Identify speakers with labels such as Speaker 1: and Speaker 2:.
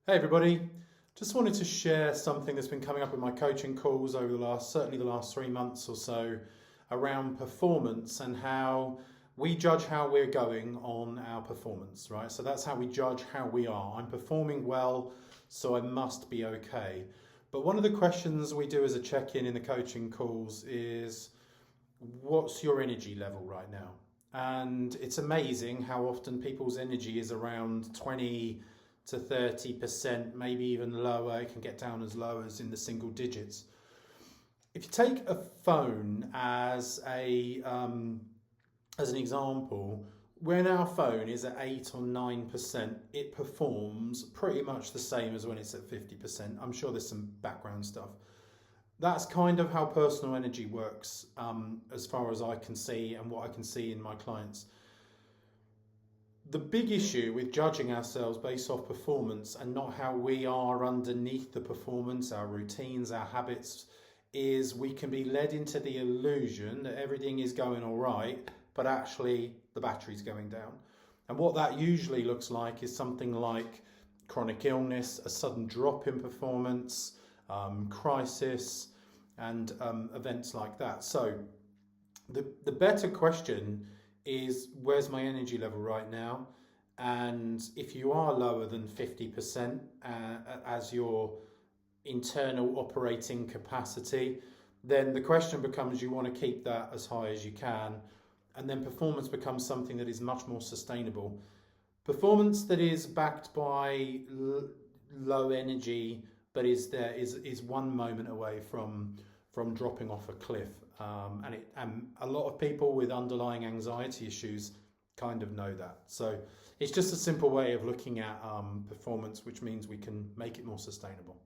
Speaker 1: Hey everybody, just wanted to share something that's been coming up in my coaching calls over certainly the last 3 months or so around performance and how we judge how we're going on our performance, right? So that's how we judge how we are. I'm performing well, so I must be okay. But one of the questions we do as a check-in in the coaching calls is, what's your energy level right now? And it's amazing how often people's energy is around 20 to 30%, maybe even lower. It can get down as low as in the single digits. If you take a phone as an example, when our phone is at 8 or 9%, it performs pretty much the same as when it's at 50%. I'm sure there's some background stuff. That's kind of how personal energy works, as far as I can see and what I can see in my clients. The big issue with judging ourselves based off performance and not how we are underneath the performance, our routines, our habits, is we can be led into the illusion that everything is going all right, but actually the battery's going down. And what that usually looks like is something like chronic illness, a sudden drop in performance, crisis, and events like that. So the better question is, where's my energy level right now? And if you are lower than 50% as your internal operating capacity, then the question becomes, you want to keep that as high as you can. And then performance becomes something that is much more sustainable. Performance that is backed by low energy, but is one moment away from dropping off a cliff. And a lot of people with underlying anxiety issues kind of know that. So it's just a simple way of looking at performance, which means we can make it more sustainable.